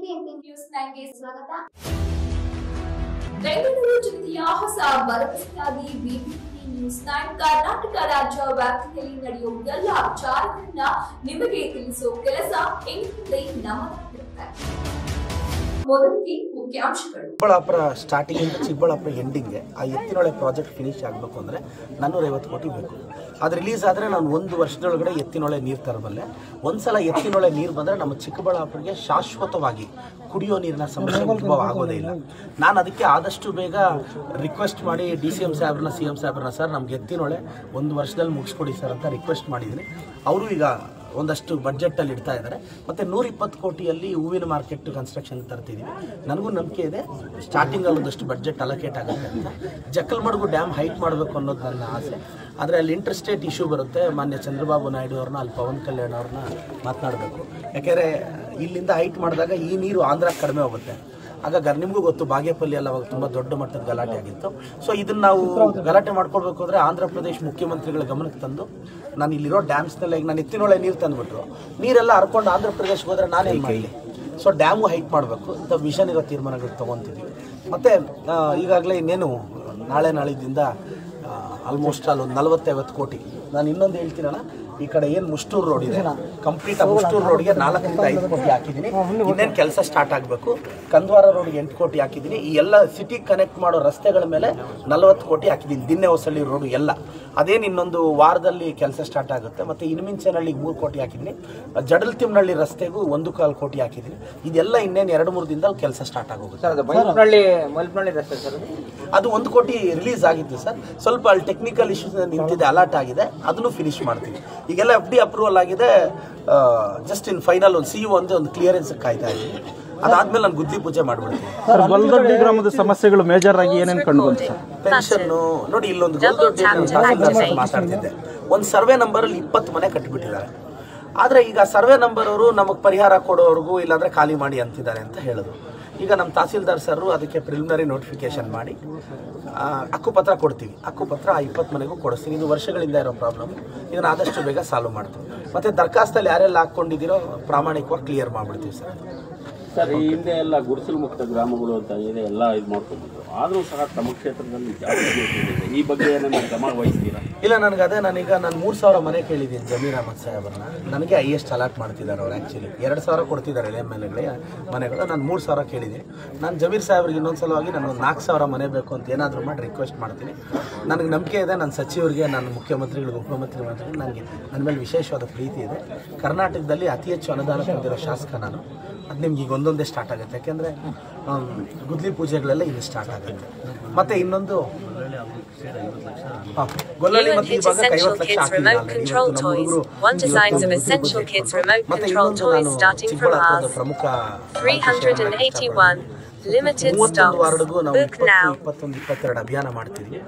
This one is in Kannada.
ಬಿಬಿಎಂಪಿ ನ್ಯೂಸ್ 9 ಗೆ ಸ್ವಾಗತ. ಬೆಂಗಳೂರು ಜಿಲ್ಲೆಯ ಹೊಸ ಭರವಸೆಯಾಗಿ ಬಿಬಿಎಂಪಿ ನ್ಯೂಸ್ 9 ಕರ್ನಾಟಕ ರಾಜ್ಯ ವ್ಯಾಪ್ತಿಯಲ್ಲಿ ನಡೆಯುವ ಎಲ್ಲ ವಿಚಾರಗಳನ್ನ ನಿಮಗೆ ತಿಳಿಸೋ ಕೆಲಸ ಇಂದಿನಿಂದ ನಮ್ಮದಾಗಿರುತ್ತೆ. ಮೊದಲಿಗೆ ಮುಖ್ಯಾಂಶಗಳು. ಚಿಕ್ಕಬಳ್ಳಾಪುರ ಸ್ಟಾರ್ಟಿಂಗ್ ಇಂದ ಚಿಕ್ಕಬಳ್ಳಾಪುರ ಎಂಡಿಂಗ್ಗೆ ಆ ಎತ್ತಿನೊಳೆ ಪ್ರಾಜೆಕ್ಟ್ ಫಿನಿಶ್ ಆಗಬೇಕು ಅಂದರೆ 450 ಕೋಟಿ ಬೇಕು. ಅದು ರಿಲೀಸ್ ಆದರೆ ನಾನು 1 ವರ್ಷದೊಳಗಡೆ ಎತ್ತಿನೊಳೆ ನೀರು ತರಬಲ್ಲೆ. ಒಂದ್ಸಲ ಎತ್ತಿನೊಳೆ ನೀರು ಬಂದರೆ ನಮ್ಮ ಚಿಕ್ಕಬಳ್ಳಾಪುರಿಗೆ ಶಾಶ್ವತವಾಗಿ ಕುಡಿಯೋ ನೀರಿನ ಸಮಸ್ಯೆ ಉದ್ಭವ ಆಗೋದೇ ಇಲ್ಲ. ನಾನು ಅದಕ್ಕೆ ಆದಷ್ಟು ಬೇಗ ರಿಕ್ವೆಸ್ಟ್ ಮಾಡಿ DCM ಸಾಹೇಬ್ರನ್ನ CM ಸಾಹೇಬ್ರನ್ನ ಸರ್ ನಮ್ಗೆ ಎತ್ತಿನೊಳೆ 1 ವರ್ಷದಲ್ಲಿ ಮುಗಿಸ್ಕೊಡಿ ಸರ್ ಅಂತ ರಿಕ್ವೆಸ್ಟ್ ಮಾಡಿದ್ದೀನಿ. ಅವರು ಈಗ ಒಂದಷ್ಟು ಬಡ್ಜೆಟಲ್ಲಿ ಇಡ್ತಾ ಇದ್ದಾರೆ. ಮತ್ತು 120 ಕೋಟಿಯಲ್ಲಿ ಹೂವಿನ ಮಾರ್ಕೆಟ್ ಕನ್ಸ್ಟ್ರಕ್ಷನ್ ತರ್ತಿದ್ದೀವಿ. ನನಗೂ ನಂಬಿಕೆ ಇದೆ ಸ್ಟಾರ್ಟಿಂಗಲ್ಲಿ ಒಂದಷ್ಟು ಬಡ್ಜೆಟ್ ಅಲೋಕೇಟ್ ಆಗುತ್ತೆ ಅಂತ. ಜಕ್ಕಲಮಡುಗು ಡ್ಯಾಮ್ ಹೈಟ್ ಮಾಡಬೇಕು ಅನ್ನೋದು ನನ್ನ ಆಸೆ. ಆದರೆ ಅಲ್ಲಿ ಇಂಟರ್ ಸ್ಟೇಟ್ ಇಶ್ಯೂ ಬರುತ್ತೆ. ಮಾನ್ಯ ಚಂದ್ರಬಾಬು ನಾಯ್ಡು ಅವ್ರನ್ನ ಅಲ್ಲಿ ಪವನ್ ಕಲ್ಯಾಣ್ ಅವ್ರನ್ನ ಮಾತನಾಡಬೇಕು. ಯಾಕೆಂದರೆ ಇಲ್ಲಿಂದ ಹೈಟ್ ಮಾಡಿದಾಗ ಈ ನೀರು ಆಂಧ್ರಕ್ಕೆ ಕಡಿಮೆ ಹೋಗುತ್ತೆ. ಆಗ ನಿಮಗೂ ಗೊತ್ತು ಬಾಗೇಪಲ್ಲಿ ಎಲ್ಲ ಅವಾಗ ತುಂಬ ದೊಡ್ಡ ಮಟ್ಟದ ಗಲಾಟೆ ಆಗಿತ್ತು. ಸೊ ಇದನ್ನು ನಾವು ಗಲಾಟೆ ಮಾಡ್ಕೊಳ್ಬೇಕು ಅಂದರೆ ಆಂಧ್ರ ಪ್ರದೇಶ ಮುಖ್ಯಮಂತ್ರಿಗಳ ಗಮನಕ್ಕೆ ತಂದು ನಾನು ಇಲ್ಲಿರೋ ಡ್ಯಾಮ್ಸ್ನೆಲ್ಲ ಈಗ ನಾನು ಎತ್ತಿನೊಳೆ ನೀರು ತಂದುಬಿಟ್ರು ನೀರೆಲ್ಲ ಹರ್ಕೊಂಡು ಆಂಧ್ರ ಪ್ರದೇಶಕ್ಕೆ ಹೋದರೆ ನಾನೇನು ಮಾಡಲಿ. ಸೊ ಡ್ಯಾಮು ಹೈಟ್ ಮಾಡಬೇಕು ಅಂತ ವಿಷನ್ ಇರೋ ತೀರ್ಮಾನಗಳು ತೊಗೊತೀವಿ. ಮತ್ತು ಈಗಾಗಲೇ ಇನ್ನೇನು ನಾಳಿದ್ದಿಂದ ಆಲ್ಮೋಸ್ಟ್ ಅಲ್ಲಿ ಒಂದು 40-50 ಕೋಟಿ. ನಾನು ಇನ್ನೊಂದು ಹೇಳ್ತೀನಲ್ಲ, ಈ ಕಡೆ ಏನು ಮುಷ್ಟೂರು ರೋಡ್ ಇದೆ ಕಂಪ್ಲೀಟ್ ಆ ಮುಷ್ಟೂರು ರೋಡ್ಗೆ 4-5 ಕೋಟಿ ಹಾಕಿದ್ದೀನಿ. ಇನ್ನೇನು ಕೆಲಸ ಸ್ಟಾರ್ಟ್ ಆಗಬೇಕು. ಕಂದ್ವಾರ ರೋಡ್ಗೆ 8 ಕೋಟಿ ಹಾಕಿದ್ದೀನಿ. ಈ ಎಲ್ಲ ಸಿಟಿ ಕನೆಕ್ಟ್ ಮಾಡೋ ರಸ್ತೆಗಳ ಮೇಲೆ 40 ಕೋಟಿ ಹಾಕಿದ್ದೀನಿ. ದಿನ್ನೆ ಹೊಸಳ್ಳಿ ರೋಡು ಎಲ್ಲ ಅದೇನು ಇನ್ನೊಂದು ವಾರದಲ್ಲಿ ಕೆಲಸ ಸ್ಟಾರ್ಟ್ ಆಗುತ್ತೆ. ಮತ್ತು ಇನ್ಮಿಂಚನಹಳ್ಳಿಗೆ 3 ಕೋಟಿ ಹಾಕಿದ್ದೀನಿ. ಜಡಲ್ತಿಮ್ನಹಳ್ಳಿ ರಸ್ತೆಗೂ 1.25 ಕೋಟಿ ಹಾಕಿದ್ದೀನಿ. ಇದೆಲ್ಲ ಇನ್ನೇನು 2-3 ದಿನದಲ್ಲಿ ಕೆಲಸ ಸ್ಟಾರ್ಟ್ ಆಗೋಗುತ್ತೆ. ಅದು 1 ಕೋಟಿ ರಿಲೀಸ್ ಆಗಿತ್ತು ಸರ್. ಸ್ವಲ್ಪ ಅಲ್ಲಿ ಟೆಕ್ನಿಕಲ್ ಇಶ್ಯೂಸ್ ನಿಂತಿದೆ, ಅಲರ್ಟ್ ಆಗಿದೆ, ಅದನ್ನು ಫಿನಿಶ್ ಮಾಡ್ತೀವಿ. ಈಗೆಲ್ಲ FD ಅಪ್ರೂವಲ್ ಆಗಿದೆ. ಜಸ್ಟ್ ಇನ್ ಫೈನಲ್ ಒಂದು CO ಒಂದು ಕ್ಲಿಯರೆನ್ಸ್ ಕಾಯ್ತಾ ಇದ್ದೀವಿ. ಅದಾದ್ಮೇಲೆ ನಾನು ಗುದ್ದಿ ಪೂಜೆ ಮಾಡ್ಬಿಡ್ತೀನಿ. ಗೊಲ್ದೊಡ್ಡಿ ಗ್ರಾಮದ ಸಮಸ್ಯೆಗಳು ಮೇಜರ್ ಆಗಿ ಏನೇನು ಕಂಡು ಬಂತು ಸರ್? ಪೆನ್ಷನ್ನು ನೋಡಿ, ಇಲ್ಲೊಂದು ಗೊಲ್ದೊಡ್ಡಿ ಮಾತಾಡ್ತಿದ್ದೆ. ಒಂದು ಸರ್ವೆ ನಂಬರಲ್ಲಿ 20 ಮನೆ ಕಟ್ಟಿಬಿಟ್ಟಿದ್ದಾರೆ. ಆದರೆ ಈಗ ಸರ್ವೆ ನಂಬರ್ ಅವರು ನಮಗೆ ಪರಿಹಾರ ಕೊಡೋವರೆಗೂ ಇಲ್ಲಾಂದರೆ ಖಾಲಿ ಮಾಡಿ ಅಂತಿದ್ದಾರೆ ಅಂತ ಹೇಳಿದ್ರು. ಈಗ ನಮ್ಮ ತಹಸೀಲ್ದಾರ್ ಸರ್ ಅದಕ್ಕೆ ಪ್ರಿಲಿಮಿನರಿ ನೋಟಿಫಿಕೇಶನ್ ಮಾಡಿ ಹಕ್ಕುಪತ್ರ ಕೊಡ್ತೀವಿ. ಹಕ್ಕುಪತ್ರ ಆ 20 ಮನೆಗೂ ಕೊಡಿಸ್ತೀವಿ. ಇದು ವರ್ಷಗಳಿಂದ ಇರೋ ಪ್ರಾಬ್ಲಮ್. ಇದನ್ನು ಆದಷ್ಟು ಬೇಗ ಸಾಲ್ವ್ ಮಾಡ್ತೀವಿ. ಮತ್ತು ದರ್ಖಾಸ್ತಲ್ಲಿ ಯಾರೆಲ್ಲ ಹಾಕ್ಕೊಂಡಿದ್ದೀರೋ ಪ್ರಾಮಾಣಿಕವಾಗಿ ಕ್ಲಿಯರ್ ಮಾಡಿಬಿಡ್ತೀವಿ ಸರ್. ಸರ್, ಈ ಹಿಂದೆ ಎಲ್ಲ ಗುಡಿಸಲು ಮುಕ್ತ ಗ್ರಾಮಗಳು ಅಂತ ಇದೆ, ಎಲ್ಲ ಇದು ಮಾಡ್ಕೊಂಡಿದ್ರು. ಆದರೂ ಸಹ ತಮ್ಮ ಕ್ಷೇತ್ರದಲ್ಲಿ ಜಾಸ್ತಿ ಈ ಬಗ್ಗೆ ಏನೇನು ಕ್ರಮ ವಹಿಸ್ತೀರಾ? ಇಲ್ಲ, ನಾನು 3,000 ಮನೆ ಕೇಳಿದ್ದೀನಿ ಜಮೀರ್ ಅಹಮದ್ ಸಾಹೇಬ್ರನ್ನ. ನನಗೆ ಹೈಯೆಸ್ಟ್ ಅಲಾಟ್ ಮಾಡ್ತಿದ್ದಾರೆ ಅವ್ರು. ಆ್ಯಕ್ಚುಲಿ 2,000 ಕೊಡ್ತಿದ್ದಾರೆ MLAಗಳಿಗೆ ಮನೆಗಳು. ನಾನು 3,000 ಕೇಳಿದ್ದೀನಿ. ನಾನು ಜಮೀರ್ ಸಾಹೇಬ್ರಿಗೆ ಇನ್ನೊಂದು ಸಲವಾಗಿ ನನಗೆ 4,000 ಮನೆ ಬೇಕು ಅಂತ ಏನಾದರೂ ಮಾಡಿ ರಿಕ್ವೆಸ್ಟ್ ಮಾಡ್ತೀನಿ. ನನಗೆ ನಂಬಿಕೆ ಇದೆ ನನ್ನ ಸಚಿವರಿಗೆ, ನನ್ನ ಮುಖ್ಯಮಂತ್ರಿಗಳಿಗೆ, ಉಪಮುಖ್ಯಮಂತ್ರಿಗಳು ನನಗೆ ನನ್ನ ಮೇಲೆ ವಿಶೇಷವಾದ ಪ್ರೀತಿ ಇದೆ. ಕರ್ನಾಟಕದಲ್ಲಿ ಅತಿ ಹೆಚ್ಚು ಅನುದಾನ ಹೊಂದಿರೋ ಶಾಸಕ ನಾನು. ಅದು ನಿಮ್ಗೆ ಈಗ ಒಂದೊಂದೇ ಸ್ಟಾರ್ಟ್ ಆಗುತ್ತೆ. ಯಾಕೆಂದರೆ ಗುದ್ಲಿ ಪೂಜೆಗಳೆಲ್ಲ ಇನ್ನು ಸ್ಟಾರ್ಟ್ ಆಗುತ್ತೆ. ಮತ್ತು ಇನ್ನೊಂದು ಗೊಲ್ಲಳ್ಳಿ ಮತ್ತು ಇವಾಗ 50 ಲಕ್ಷ ಹಾಕಿದ್ದೀನಿ. ಮತ್ತು ಇನ್ನೊಂದು ನಾನು ಚಿಕ್ಕಬಳ್ಳಾಪುರದ ಪ್ರಮುಖ 381 limited stocks. ವಾರ್ಡ್ಗೂ ನಾವು 21-22 ಅಭಿಯಾನ ಮಾಡ್ತಿದ್ವಿ.